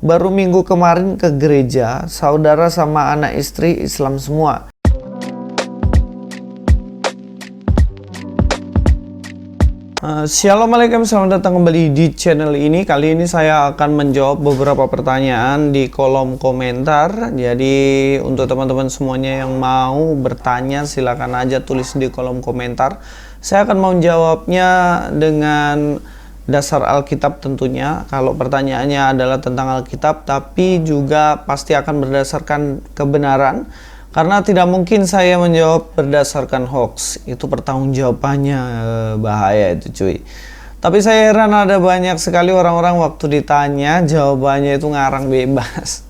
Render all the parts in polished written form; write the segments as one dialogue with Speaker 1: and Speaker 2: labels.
Speaker 1: Baru minggu kemarin ke gereja, saudara sama anak istri Islam semua. Assalamualaikum, selamat datang kembali di channel ini. Kali ini saya akan menjawab beberapa pertanyaan di kolom komentar. Jadi untuk teman-teman semuanya yang mau bertanya, silakan aja tulis di kolom komentar. Saya akan menjawabnya dengan dasar Alkitab tentunya. Kalau pertanyaannya adalah tentang Alkitab, tapi juga pasti akan berdasarkan kebenaran. Karena tidak mungkin saya menjawab berdasarkan hoax. Itu pertanggungjawabannya bahaya itu cuy. Tapi saya heran ada banyak sekali orang-orang waktu ditanya jawabannya itu ngarang bebas.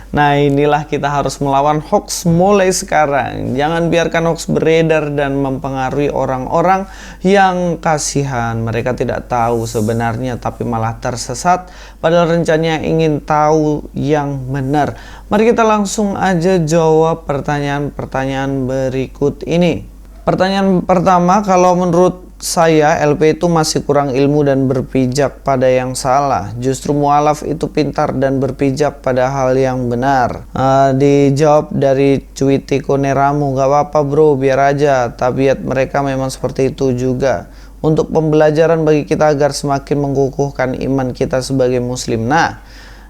Speaker 1: Nah, inilah kita harus melawan hoax mulai sekarang. Jangan biarkan hoax beredar dan mempengaruhi orang-orang yang kasihan. Mereka tidak tahu sebenarnya tapi malah tersesat, padahal rencananya ingin tahu yang benar. Mari kita langsung aja jawab pertanyaan-pertanyaan berikut ini. Pertanyaan pertama, kalau menurut saya LP itu masih kurang ilmu dan berpijak pada yang salah. Justru mualaf itu pintar dan berpijak pada hal yang benar. Dijawab dari Cuitiko Neramu, gak apa-apa bro, biar aja. Tabiat mereka memang seperti itu juga. Untuk pembelajaran bagi kita agar semakin mengukuhkan iman kita sebagai muslim. Nah,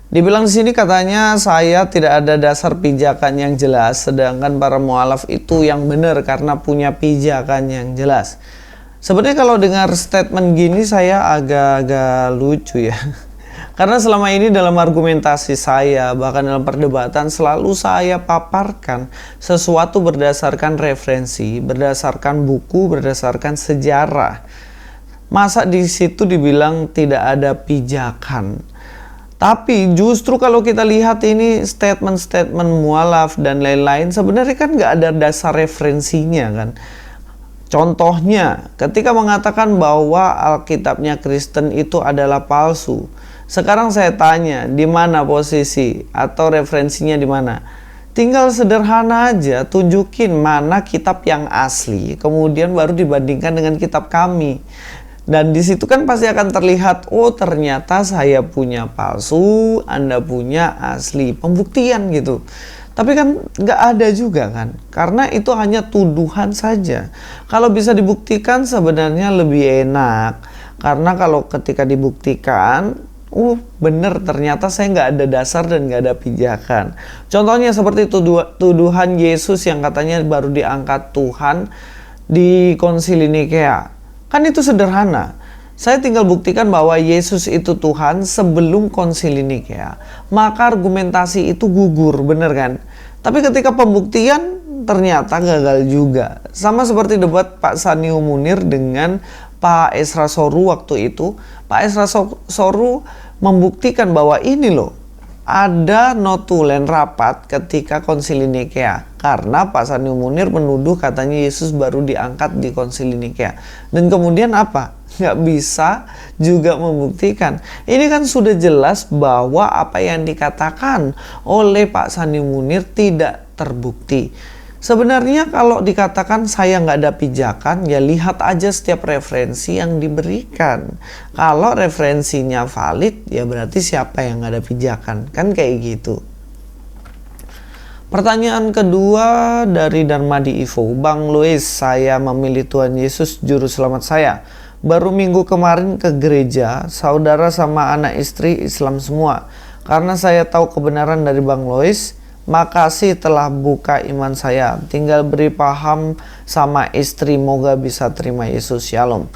Speaker 1: dibilang di sini katanya saya tidak ada dasar pijakan yang jelas, sedangkan para mualaf itu yang benar karena punya pijakan yang jelas. Sebenarnya kalau dengar statement gini saya agak-agak lucu ya. Karena selama ini dalam argumentasi saya, bahkan dalam perdebatan, selalu saya paparkan sesuatu berdasarkan referensi, berdasarkan buku, berdasarkan sejarah. Masa di situ dibilang tidak ada pijakan? Tapi justru kalau kita lihat ini statement-statement mualaf dan lain-lain, sebenarnya kan nggak ada dasar referensinya kan. Contohnya, ketika mengatakan bahwa Alkitabnya Kristen itu adalah palsu. Sekarang saya tanya, di mana posisi atau referensinya di mana? Tinggal sederhana aja, tunjukin mana kitab yang asli, kemudian baru dibandingkan dengan kitab kami. Dan di situ kan pasti akan terlihat, oh ternyata saya punya palsu, Anda punya asli, pembuktian gitu. Tapi kan nggak ada juga kan, karena itu hanya tuduhan saja. Kalau bisa dibuktikan sebenarnya lebih enak, karena kalau ketika dibuktikan, bener ternyata saya nggak ada dasar dan nggak ada pijakan. Contohnya seperti tuduhan Yesus yang katanya baru diangkat Tuhan di Konsili Nikea. Kan itu sederhana. Saya tinggal buktikan bahwa Yesus itu Tuhan sebelum Konsili Nikea. Maka argumentasi itu gugur, bener kan? Tapi ketika pembuktian ternyata gagal juga. Sama seperti debat Pak Sanio Munir dengan Pak Esra Soru waktu itu. Pak Esra Soru membuktikan bahwa ini loh, ada notulen rapat ketika Konsili Nikea. Karena Pak Sanio Munir menuduh katanya Yesus baru diangkat di Konsili Nikea. Dan kemudian apa? Nggak bisa juga membuktikan. Ini kan sudah jelas bahwa apa yang dikatakan oleh Pak Sanio Munir tidak terbukti. Sebenarnya kalau dikatakan saya nggak ada pijakan, ya lihat aja setiap referensi yang diberikan. Kalau referensinya valid, ya berarti siapa yang nggak ada pijakan. Kan kayak gitu. Pertanyaan kedua dari Darmadi Ivo. Bang Louis, saya memilih Tuhan Yesus juru selamat saya. Baru minggu kemarin ke gereja, saudara sama anak istri Islam semua. Karena saya tahu kebenaran dari Bang Louis, makasih telah buka iman saya. Tinggal beri paham sama istri, moga bisa terima Yesus. Shalom.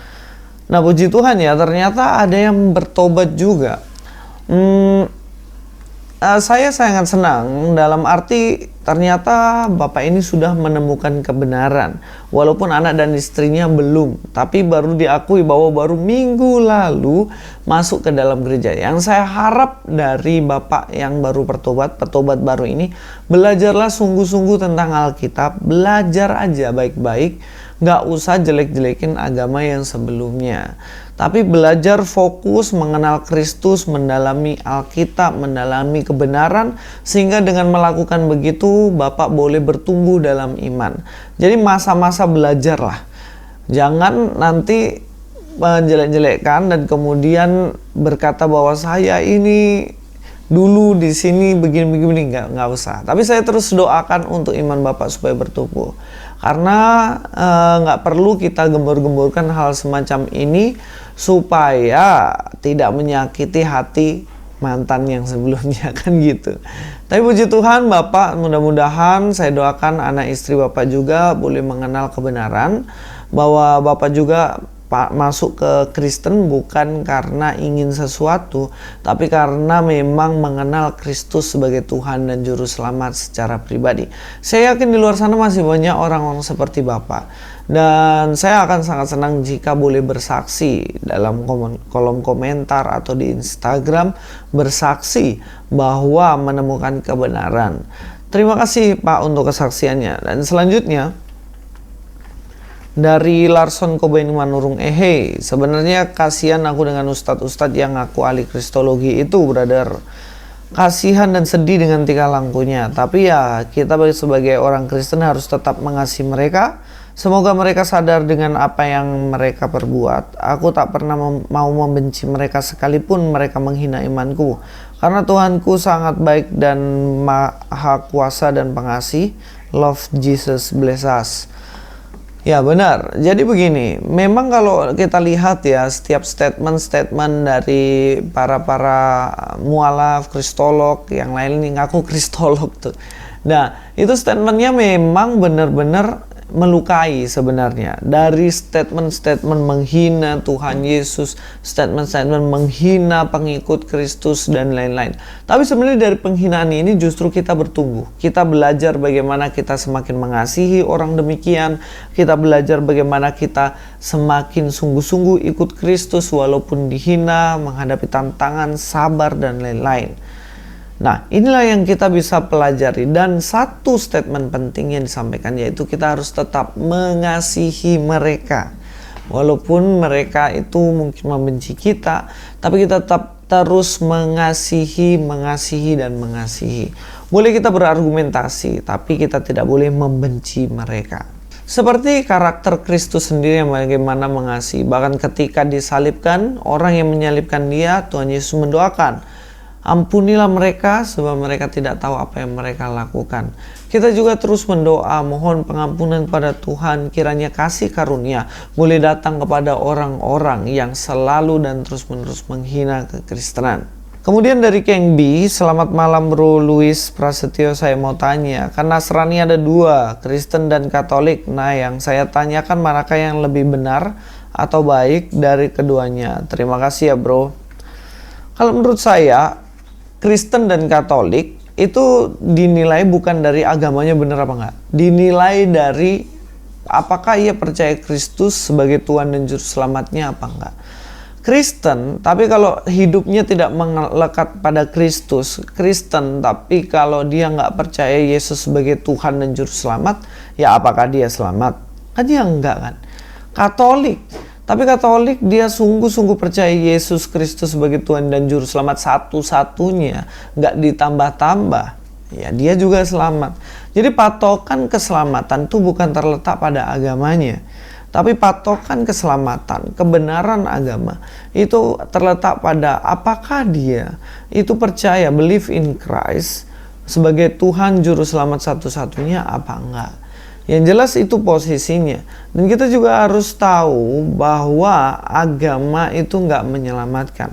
Speaker 1: Nah, puji Tuhan ya, ternyata ada yang bertobat juga. Saya sangat senang dalam arti ternyata Bapak ini sudah menemukan kebenaran. Walaupun anak dan istrinya belum, tapi baru diakui bahwa baru minggu lalu masuk ke dalam gereja. Yang saya harap dari Bapak yang baru bertobat baru ini, belajarlah sungguh-sungguh tentang Alkitab. Belajar aja baik-baik, nggak usah jelek-jelekin agama yang sebelumnya. Tapi belajar fokus mengenal Kristus, mendalami Alkitab, mendalami kebenaran, sehingga dengan melakukan begitu Bapak boleh bertumbuh dalam iman. Jadi masa-masa belajarlah. Jangan nanti menjelek-jelekkan dan kemudian berkata bahwa saya ini dulu di sini begini-begini, nggak usah. Tapi saya terus doakan untuk iman Bapak supaya bertumbuh. Karena nggak perlu kita gembur-gemburkan hal semacam ini supaya tidak menyakiti hati mantan yang sebelumnya, kan gitu. Tapi puji Tuhan Bapak, mudah-mudahan saya doakan anak istri Bapak juga boleh mengenal kebenaran, bahwa Bapak juga masuk ke Kristen bukan karena ingin sesuatu, tapi karena memang mengenal Kristus sebagai Tuhan dan Juru Selamat secara pribadi. Saya yakin di luar sana masih banyak orang-orang seperti Bapak. Dan saya akan sangat senang jika boleh bersaksi dalam kolom komentar atau di Instagram, bersaksi bahwa menemukan kebenaran. Terima kasih Pak untuk kesaksiannya. Dan selanjutnya dari Larson Cobain Manurung, sebenarnya kasihan aku dengan ustadz-ustadz yang ngaku ahli kristologi itu, brother. Kasihan dan sedih dengan tingkah lakunya. Tapi ya, kita sebagai orang Kristen harus tetap mengasihi mereka. Semoga mereka sadar dengan apa yang mereka perbuat. Aku tak pernah mau membenci mereka sekalipun mereka menghina imanku. Karena Tuhanku sangat baik dan maha kuasa dan pengasih. Love Jesus, bless us. Ya benar, jadi begini, memang kalau kita lihat ya setiap statement-statement dari para mualaf, kristolog, yang lain ini ngaku kristolog tuh. Nah, itu statementnya memang benar-benar melukai sebenarnya. Dari statement-statement menghina Tuhan Yesus, statement-statement menghina pengikut Kristus dan lain-lain. Tapi sebenarnya dari penghinaan ini justru kita bertumbuh. Kita belajar bagaimana kita semakin mengasihi orang demikian. Kita belajar bagaimana kita semakin sungguh-sungguh ikut Kristus walaupun dihina, menghadapi tantangan, sabar dan lain-lain. Nah, inilah yang kita bisa pelajari. Dan satu statement penting yang disampaikan, yaitu kita harus tetap mengasihi mereka. Walaupun mereka itu mungkin membenci kita, tapi kita tetap terus mengasihi dan mengasihi. Boleh kita berargumentasi, tapi kita tidak boleh membenci mereka. Seperti karakter Kristus sendiri yang bagaimana mengasihi. Bahkan ketika disalibkan, orang yang menyalibkan dia, Tuhan Yesus mendoakan, ampunilah mereka sebab mereka tidak tahu apa yang mereka lakukan. Kita juga terus mendoa, mohon pengampunan pada Tuhan, kiranya kasih karunia boleh datang kepada orang-orang yang selalu dan terus-menerus menghina kekristenan. Kemudian dari Keng B, selamat malam Bro Luis Prasetyo, saya mau tanya, kan Nasrani ada dua, Kristen dan Katolik. Nah, yang saya tanyakan manakah yang lebih benar atau baik dari keduanya? Terima kasih ya Bro. Kalau menurut saya, Kristen dan Katolik itu dinilai bukan dari agamanya benar apa enggak. Dinilai dari apakah ia percaya Kristus sebagai Tuhan dan Juru Selamatnya apa enggak. Kristen, tapi kalau hidupnya tidak melekat pada Kristus. Kristen, tapi kalau dia nggak percaya Yesus sebagai Tuhan dan Juru Selamat, ya apakah dia selamat? Kan dia enggak kan. Katolik, tapi Katolik dia sungguh-sungguh percaya Yesus Kristus sebagai Tuhan dan Juru Selamat satu-satunya, nggak ditambah-tambah, ya dia juga selamat. Jadi patokan keselamatan itu bukan terletak pada agamanya, tapi patokan keselamatan, kebenaran agama itu terletak pada apakah dia itu percaya, believe in Christ sebagai Tuhan Juru Selamat satu-satunya apa enggak. Yang jelas itu posisinya. Dan kita juga harus tahu bahwa agama itu nggak menyelamatkan.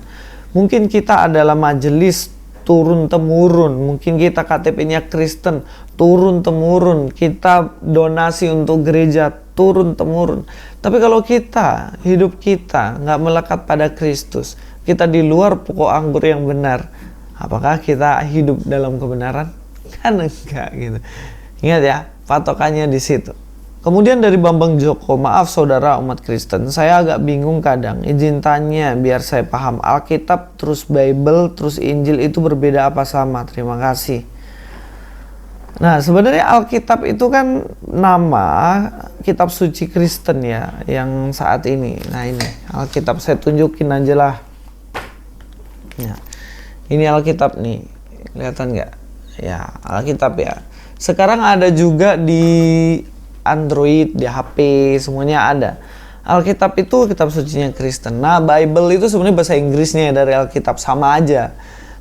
Speaker 1: Mungkin kita adalah majelis turun-temurun. Mungkin kita KTP-nya Kristen turun-temurun. Kita donasi untuk gereja turun-temurun. Tapi kalau kita, hidup kita nggak melekat pada Kristus, kita di luar pokok anggur yang benar, apakah kita hidup dalam kebenaran? Kan enggak gitu. Ingat ya, patokannya di situ. Kemudian dari Bambang Joko, maaf saudara umat Kristen, saya agak bingung kadang. Izin tanya biar saya paham. Alkitab terus Bible terus Injil itu berbeda apa sama? Terima kasih. Nah, sebenarnya Alkitab itu kan nama kitab suci Kristen ya, yang saat ini. Nah ini Alkitab, saya tunjukin aja lah. Nah, ini Alkitab nih, kelihatan nggak? Ya, Alkitab ya. Sekarang ada juga di Android, di HP, semuanya ada. Alkitab itu kitab sucinya Kristen. Nah, Bible itu sebenarnya bahasa Inggrisnya dari Alkitab, sama aja.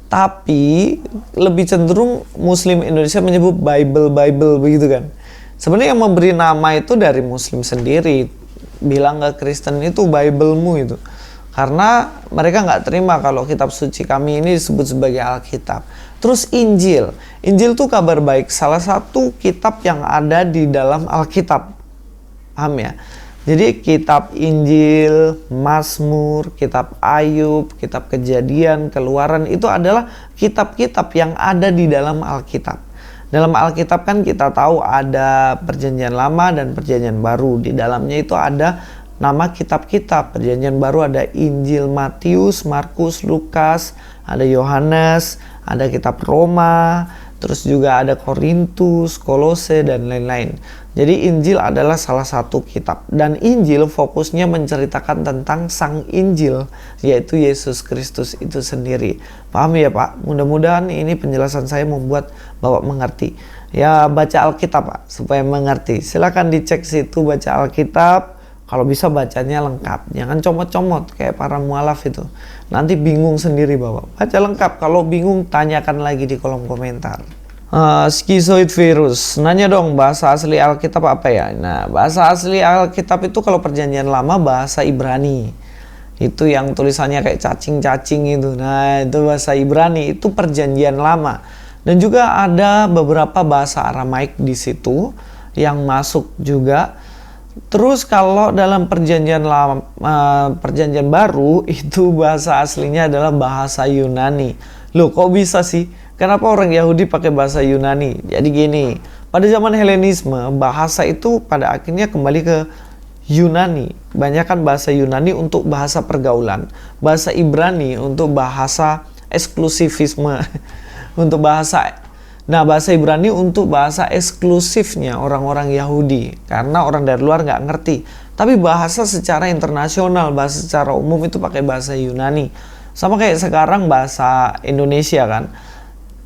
Speaker 1: Tapi lebih cenderung Muslim Indonesia menyebut Bible begitu kan. Sebenarnya yang memberi nama itu dari Muslim sendiri. Bilang ke Kristen itu Bible-mu itu. Karena mereka nggak terima kalau kitab suci kami ini disebut sebagai Alkitab. Terus Injil. Injil itu kabar baik. Salah satu kitab yang ada di dalam Alkitab. Paham ya? Jadi kitab Injil, Mazmur, kitab Ayub, kitab Kejadian, Keluaran itu adalah kitab-kitab yang ada di dalam Alkitab. Dalam Alkitab kan kita tahu ada Perjanjian Lama dan Perjanjian Baru. Di dalamnya itu ada nama kitab-kitab. Perjanjian Baru ada Injil Matius, Markus, Lukas, ada Yohanes, ada kitab Roma, terus juga ada Korintus, Kolose, dan lain-lain. Jadi Injil adalah salah satu kitab. Dan Injil fokusnya menceritakan tentang Sang Injil, yaitu Yesus Kristus itu sendiri. Paham ya Pak? Mudah-mudahan ini penjelasan saya membuat Bapak mengerti. Ya baca Alkitab Pak, supaya mengerti. Silakan dicek situ baca Alkitab. Kalau bisa bacanya lengkap. Jangan comot-comot kayak para mualaf itu. Nanti bingung sendiri Bapak. Baca lengkap. Kalau bingung tanyakan lagi di kolom komentar. Skizoid virus. Nanya dong, bahasa asli Alkitab apa ya? Nah, bahasa asli Alkitab itu kalau Perjanjian Lama bahasa Ibrani. Itu yang tulisannya kayak cacing-cacing itu. Nah, itu bahasa Ibrani, itu Perjanjian Lama. Dan juga ada beberapa bahasa Aramaik di situ yang masuk juga. Terus kalau dalam Perjanjian Lama, Perjanjian Baru itu bahasa aslinya adalah bahasa Yunani. Loh, kok bisa sih? Kenapa orang Yahudi pakai bahasa Yunani? Jadi gini, pada zaman Helenisme, bahasa itu pada akhirnya kembali ke Yunani. Banyakan bahasa Yunani untuk bahasa pergaulan. Bahasa Ibrani untuk bahasa eksklusivisme. Untuk bahasa Ibrani untuk bahasa eksklusifnya orang-orang Yahudi. Karena orang dari luar nggak ngerti. Tapi bahasa secara internasional, bahasa secara umum itu pakai bahasa Yunani. Sama kayak sekarang bahasa Indonesia kan.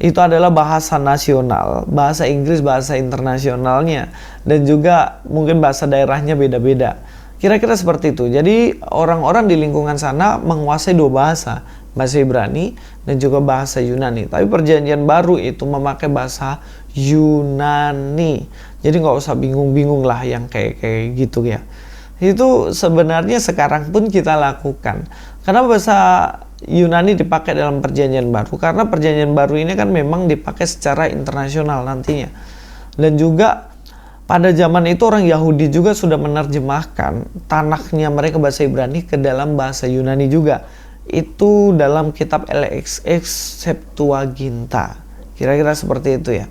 Speaker 1: Itu adalah bahasa nasional, bahasa Inggris bahasa internasionalnya, dan juga mungkin bahasa daerahnya beda-beda. Kira-kira seperti itu. Jadi orang-orang di lingkungan sana menguasai dua bahasa, bahasa Ibrani dan juga bahasa Yunani. Tapi Perjanjian Baru itu memakai bahasa Yunani. Jadi nggak usah bingung-bingung lah yang kayak gitu ya. Itu sebenarnya sekarang pun kita lakukan. Karena bahasa Yunani dipakai dalam Perjanjian Baru karena Perjanjian Baru ini kan memang dipakai secara internasional nantinya. Dan juga pada zaman itu orang Yahudi juga sudah menerjemahkan tanaknya mereka bahasa Ibrani ke dalam bahasa Yunani juga. Itu dalam kitab LXX Septuaginta. Kira-kira seperti itu ya.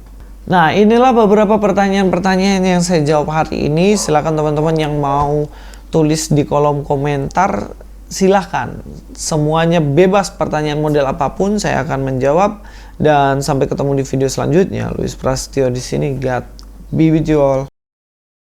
Speaker 1: Nah, inilah beberapa pertanyaan-pertanyaan yang saya jawab hari ini. Silakan teman-teman yang mau tulis di kolom komentar. Silahkan, semuanya bebas, pertanyaan model apapun saya akan menjawab. Dan sampai ketemu di video selanjutnya. Luis Prasetyo di sini. God be with you all.